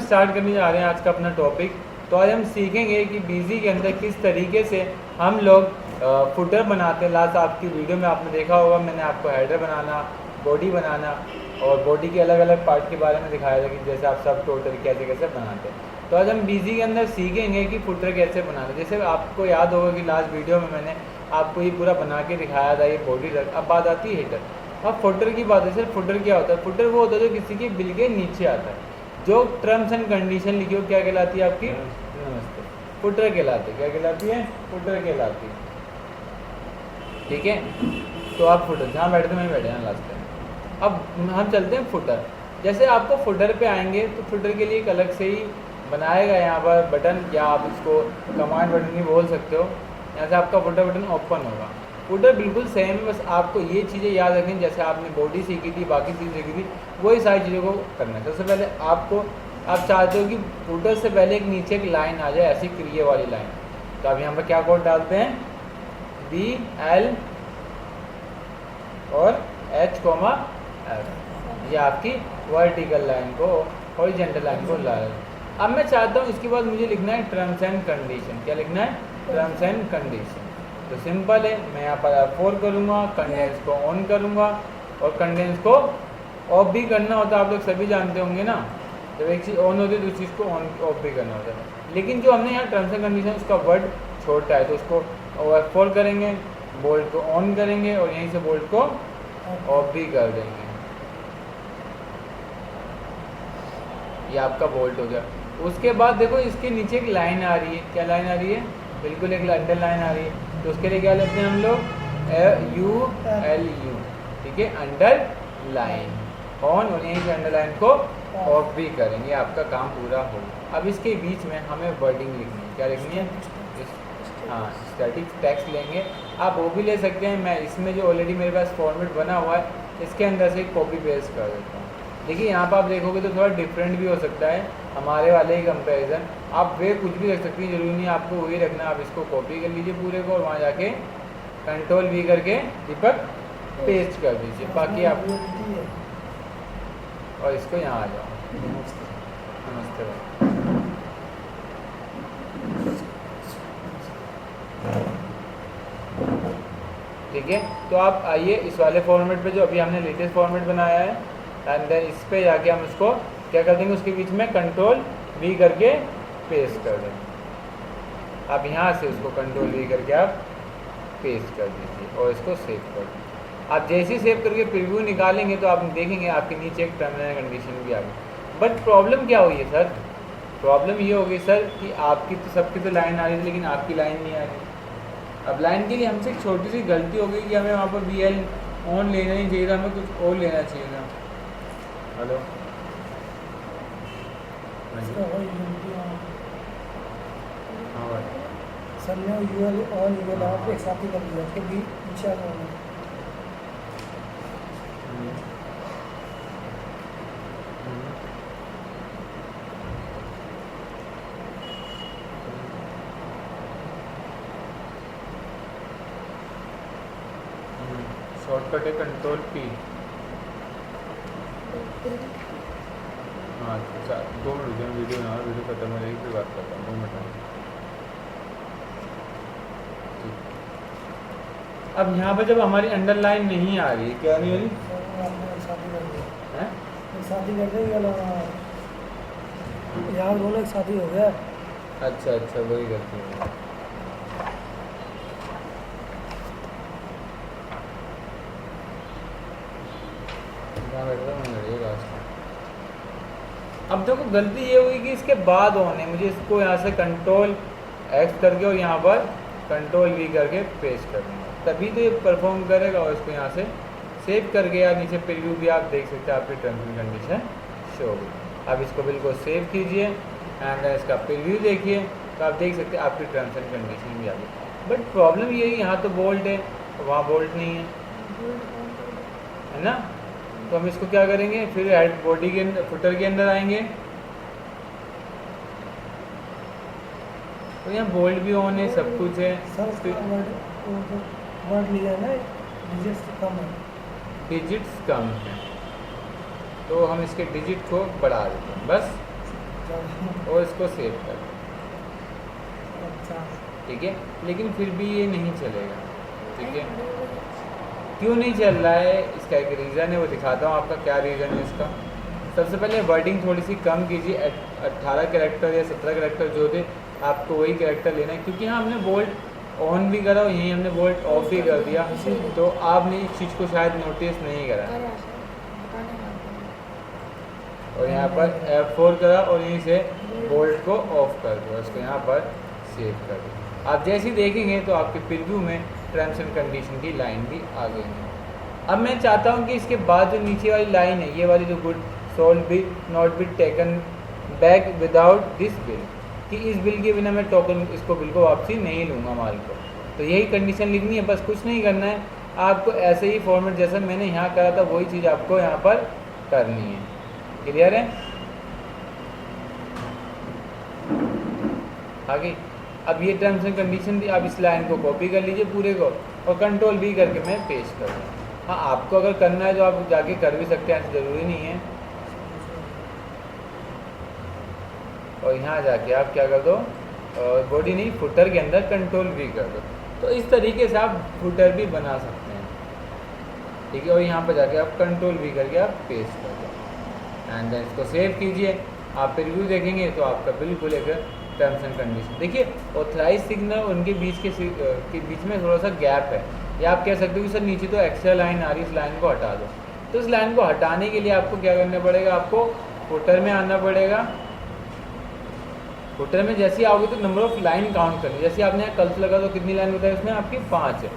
Start करने जा रहे हैं आज का अपना टॉपिक। तो आज हम सीखेंगे कि बीजी के अंदर किस तरीके से हम लोग फुटर बनाते हैं। लास्ट आपकी वीडियो में आपने देखा होगा, मैंने आपको हेडर बनाना, बॉडी बनाना और बॉडी के अलग अलग पार्ट के बारे में दिखाया था कि जैसे आप सब टोटल कैसे कैसे बनाते हैं। तो आज हम बीजी के अंदर सीखेंगे कि फुटर कैसे बनाते हैं। जैसे आपको याद होगा कि लास्ट वीडियो में मैंने आपको ये पूरा बना के दिखाया था, ये बॉडी तक। अब बात आती है हेडर। अब फुटर की बात है। सर फुटर क्या होता है? फुटर वो होता है जो किसी के बिल के नीचे आता है, जो टर्म्स एंड कंडीशन लिखी हो क्या कहलाती है आपकी? नमस्ते। फुटर कहलाती है। क्या कहलाती है? फुटर कहलाती है। ठीक है, तो आप फुटर जहाँ बैठे थे वहीं बैठे हैं लास्ट टाइम। अब हम चलते हैं फुटर। जैसे आपको फुटर पे आएंगे तो फुटर के लिए एक अलग से ही बनाएगा यहाँ पर बटन, या आप इसको कमांड बटन भी बोल सकते हो। यहाँ से आपका फुटर बटन ओपन होगा। फुटर बिल्कुल सेम है, बस आपको ये चीज़ें याद रखनी जैसे आपने बॉडी सीखी थी, बाकी चीज़ें सीखी थी, वही सारी चीज़ों को करना है। सबसे पहले आपको, आप चाहते हो कि फुटर से पहले एक नीचे एक लाइन आ जाए, ऐसी क्रिए वाली लाइन। तो आप यहाँ पर क्या कोड डालते हैं? BL और H, ये आपकी वर्टिकल लाइन को, हॉरिजॉन्टल लाइन को ला रहे हैं। अब मैं चाहता हूँ इसके बाद मुझे लिखना है टर्म्स एंड कंडीशन। क्या लिखना है? Terms and condition. तो सिंपल है, मैं यहाँ पर F4 करूँगा, कंडेंस को ऑन करूँगा और कंडेंस को ऑफ भी करना होता है। आप लोग सभी जानते होंगे ना, जब एक चीज़ ऑन होती है तो उस चीज़ को ऑन ऑफ भी करना होता है। लेकिन जो हमने यहाँ टर्म्स एंड कंडीशन उसका वर्ड छोटा है, तो उसको F4 करेंगे, बोल्ट को ऑन करेंगे और यहीं से बोल्ट को ऑफ भी कर देंगे। ये आपका बोल्ट हो गया। उसके बाद देखो इसके नीचे एक लाइन आ रही है। क्या लाइन आ रही है? बिल्कुल एक अंडर लाइन आ रही है। तो उसके लिए क्या लेते हैं हम लोग? ULU। ठीक है, अंडर लाइन ऑन, और यहीं से अंडर लाइन को ऑफ भी करेंगे। आपका काम पूरा होगा। अब इसके बीच में हमें वर्डिंग लिखनी है। क्या लिखनी है? हाँ, स्टैटिक टेक्स्ट लेंगे। आप वो भी ले सकते हैं। मैं इसमें जो ऑलरेडी मेरे पास फॉर्मेट बना हुआ है इसके अंदर से कॉपी पेस्ट कर देता हूँ। देखिए यहाँ पर आप देखोगे तो थोड़ा डिफरेंट भी हो सकता है हमारे वाले ही कंपैरिजन। आप वे कुछ भी रख सकते हैं, जरूरी नहीं आपको वही रखना। आप इसको कॉपी कर लीजिए पूरे को और वहाँ जाके कंट्रोल V करके दीपक पेस्ट कर दीजिए। बाकी आप और इसको यहाँ आ जाओ। नमस्ते भाई। ठीक है, तो आप आइए इस वाले फॉर्मेट पे जो अभी हमने लेटेस्ट फॉर्मेट बनाया है, एंड देन इस पे जाके हम उसको क्या कर देंगे? उसके बीच में कंट्रोल V करके पेस्ट कर देंगे। आप यहाँ से उसको कंट्रोल V करके आप पेस्ट कर दीजिए और इसको सेव कर दीजिए। आप जैसे ही सेव करके प्रीव्यू निकालेंगे तो आप देखेंगे आपके नीचे एक टर्म एंड कंडीशन भी आ गई। बट प्रॉब्लम क्या हुई है सर? प्रॉब्लम ये हो गई सर कि आपकी तो सबकी तो लाइन आ रही थी लेकिन आपकी लाइन नहीं आ रही। अब लाइन के लिए हमसे एक छोटी सी गलती हो गई कि हमें वहाँ पर BL ऑन लेना नहीं चाहिए था, हमें कुछ और लेना चाहिए था। हेलो, हाँ भाई, सर ने UL ऑन UL ऑफ एक साथ ही कर दिया, उसके बीच पीछे आ गया। शॉर्टकट है कंट्रोल P। हाँ, 2 मिनट वीडियो ना, वीडियो खत्म हो जाएगी फिर बात करता हूँ। 2 मिनट। अब यहाँ पर जब हमारी अंडरलाइन नहीं आ रही, क्या नहीं आ रही? शादी कर दी है, शादी कर दी यार, बोलो एक शादी हो गया। अच्छा अच्छा, वही करती है। अब देखो गलती ये हुई कि इसके बाद ऑन है, मुझे इसको यहाँ से कंट्रोल X करके और यहाँ पर कंट्रोल V करके पेस्ट कर दूँगा, तभी तो ये परफॉर्म करेगा। और इसको यहाँ से सेव करके या नीचे प्रीव्यू भी आप देख सकते हैं, आपकी टर्म्स एंड कंडीशन शो होगी। अब इसको बिल्कुल सेव कीजिए एंड इसका प्रीव्यू देखिए तो आप देख सकते हैं आपकी टर्म्स एंड कंडीशन भी आ गई। बट प्रॉब्लम ये है यहाँ तो बोल्ट है, वहाँ बोल्ट नहीं है ना। तो हम इसको क्या करेंगे? फिर हेड बॉडी के अंदर, फुटर के अंदर आएंगे तो यहाँ बोल्ट भी ऑन है, सब कुछ है। वर्ड लिया है ना, डिजिट्स कम है। डिजिट्स कम है तो हम इसके डिजिट को बढ़ा देते हैं बस। जब और इसको सेव कर दो। अच्छा ठीक है, लेकिन फिर भी ये नहीं चलेगा। ठीक है, क्यों नहीं चल रहा है, इसका एक रीज़न है, वो दिखाता हूँ आपका क्या रीज़न है इसका। सबसे पहले वर्डिंग थोड़ी सी कम कीजिए, 18 कैरेक्टर या 17 कैरेक्टर जो थे आपको वही कैरेक्टर लेना है, क्योंकि यहाँ हमने बोल्ट ऑन भी करा और यहीं हमने बोल्ट ऑफ भी कर दिया, तो आपने इस चीज़ को शायद नोटिस नहीं करा। और यहाँ पर F4 करा और यहीं से बोल्ट को ऑफ कर दिया, उसको यहाँ पर सेव कर दिया। आप जैसे ही देखेंगे तो आपके प्रीव्यू में टर्म्स एंड कंडीशन की लाइन भी आ गई है। अब मैं चाहता हूँ कि इसके बाद जो नीचे वाली लाइन है, ये वाली जो good sold bill not be taken back without this bill, कि इस बिल के बिना मैं टोकन इसको बिल को वापसी नहीं लूँगा माल को, तो यही कंडीशन लिखनी है। बस कुछ नहीं करना है आपको, ऐसे ही फॉर्मेट जैसा मैंने यहाँ करा था वही चीज़ आपको यहाँ पर करनी है। क्लियर है? आगे अब ये टर्म्स एंड कंडीशन थी, आप इस लाइन को कॉपी कर लीजिए पूरे को और कंट्रोल V करके मैं पेस्ट कर दूँ। हाँ, आपको अगर करना है तो आप जाके कर भी सकते हैं, ऐसा ज़रूरी नहीं है। और यहाँ जाके आप क्या कर दो, बॉडी नहीं फुटर के अंदर कंट्रोल V कर दो, तो इस तरीके से आप फुटर भी बना सकते हैं। ठीक है, और यहाँ पर जाके आप कंट्रोल V करके आप पेस्ट कर दो एंड देन इसको सेव कीजिए। आप रिव्यू देखेंगे तो आपका बिल्कुल एक टर्म्स एंड कंडीशन, देखिए ऑथराइज सिग्नल उनके बीच के बीच में थोड़ा सा गैप है, या आप कह सकते हो कि सर नीचे तो एक्स्ट्रा लाइन आ रही है, इस लाइन को हटा दो। तो इस लाइन को हटाने के लिए आपको क्या करना पड़ेगा, आपको फुटर में आना पड़ेगा। फुटर में जैसे ही आओगे तो नंबर ऑफ लाइन काउंट करनी, जैसे आपने यहाँ कल्स लगा तो कितनी लाइन बताई उसमें आपकी 5 है,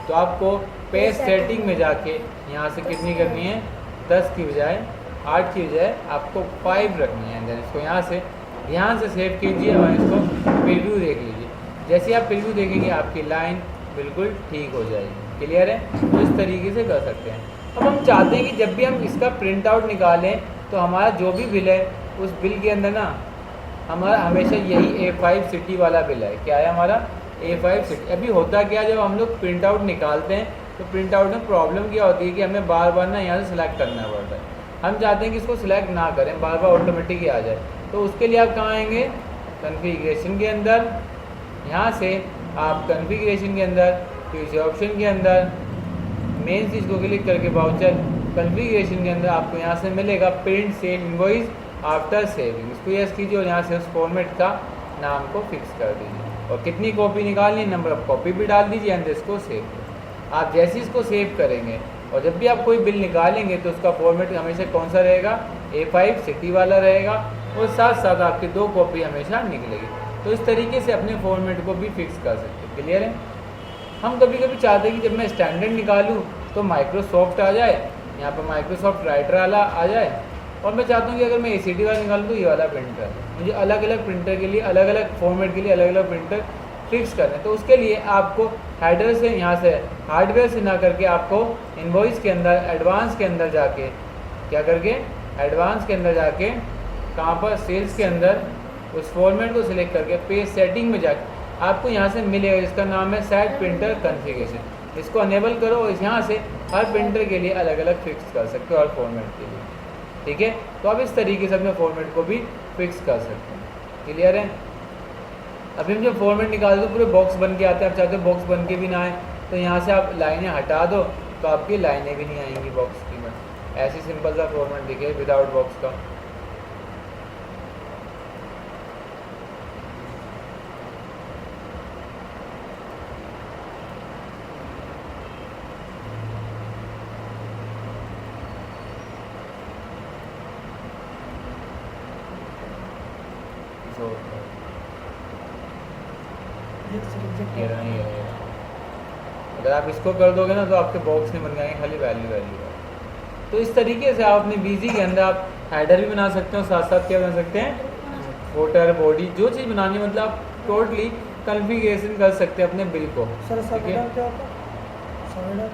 तो आपको पेज सेटिंग में जाके यहाँ से कितनी करनी है, 10 की बजाय 8 की बजाय आपको 5 रखनी है। इसको यहाँ से सेव कीजिए और इसको प्रीव्यू देख लीजिए। जैसे ही आप प्रीव्यू देखेंगे आपकी लाइन बिल्कुल ठीक हो जाएगी। क्लियर है? तो इस तरीके से कर सकते हैं। अब हम चाहते हैं कि जब भी हम इसका प्रिंट आउट निकालें तो हमारा जो भी बिल है उस बिल के अंदर ना हमारा हमेशा यही A5 सिटी वाला बिल है। क्या है हमारा? A5 city. अभी होता क्या, जब हम लोग प्रिंट आउट निकालते हैं तो प्रिंट आउट में प्रॉब्लम क्या होती है कि हमें बार बार ना यहाँ से सिलेक्ट करना पड़ता है। हम चाहते हैं कि इसको सिलेक्ट ना करें, बार बार ऑटोमेटिक ही आ जाए। तो उसके लिए आप कहाँ आएंगे, कॉन्फ़िगरेशन के अंदर। यहाँ से आप कॉन्फ़िगरेशन के अंदर किसी ऑप्शन के अंदर मेन चीज़ को क्लिक करके वाउचर कॉन्फ़िगरेशन के अंदर आपको यहाँ से मिलेगा print save invoice after saving. इसको यस कीजिए और यहाँ से उस फॉर्मेट का नाम को फिक्स कर दीजिए और कितनी कॉपी निकालनी है, नंबर ऑफ कॉपी भी डाल दीजिए एंड इसको सेव करें। आप जैसे ही इसको सेव करेंगे और जब भी आप कोई बिल निकालेंगे तो उसका फॉर्मेट हमेशा कौन सा रहेगा, A5 सिटी वाला रहेगा और साथ साथ आपकी 2 कॉपी हमेशा निकलेगी। तो इस तरीके से अपने फॉर्मेट को भी फिक्स कर सकते हैं। क्लियर है? हम कभी कभी चाहते हैं कि जब मैं स्टैंडर्ड निकालूँ तो माइक्रोसॉफ्ट आ जाए, यहाँ पर माइक्रोसॉफ्ट राइटर वाला आ जाए, और मैं चाहता हूँ कि अगर मैं ACT वाला निकालूँ तो ये वाला प्रिंटर है। मुझे अलग अलग प्रिंटर के लिए अलग अलग फॉर्मेट के लिए अलग अलग प्रिंटर फिक्स करना है। तो उसके लिए आपको हेडर से यहाँ से हार्डवेयर से ना करके आपको इनवॉइस के अंदर एडवांस के अंदर जाके क्या करके एडवांस के अंदर जाके कहाँ पर सेल्स के अंदर उस फॉर्मेट को सिलेक्ट करके पेज सेटिंग में जाके आपको यहाँ से मिलेगा जिसका नाम है सेट प्रिंटर कॉन्फ़िगरेशन। इसको अनेबल करो और यहाँ से हर प्रिंटर के लिए अलग अलग फिक्स कर सकते हो हर फॉर्मेट के लिए। ठीक है? तो आप इस तरीके से अपने फॉर्मेट को भी फिक्स कर सकते हैं। क्लियर है? अभी हम जब फॉर्मेट निकाल दो पूरे बॉक्स बन के आते हैं। आप चाहते हो बॉक्स बन के भी ना आए तो यहाँ से आप लाइनें हटा दो तो आपकी लाइनें भी नहीं आएंगी बॉक्स की में। ऐसी सिंपल सा फॉर्मेट दिखे विदाउट बॉक्स का। अगर आप इसको कर दोगे ना तो आपके बॉक्स नहीं बन जाएंगे, खाली वैल्यू है। तो इस तरीके से आप अपने बीजी के अंदर आप हेडर भी बना सकते हो, साथ साथ क्या बना सकते हैं, फुटर, बॉडी, जो चीज़ बनानी है मतलब आप टोटली कॉन्फ़िगरेशन कर सकते हैं अपने बिल को। सर क्या होता है?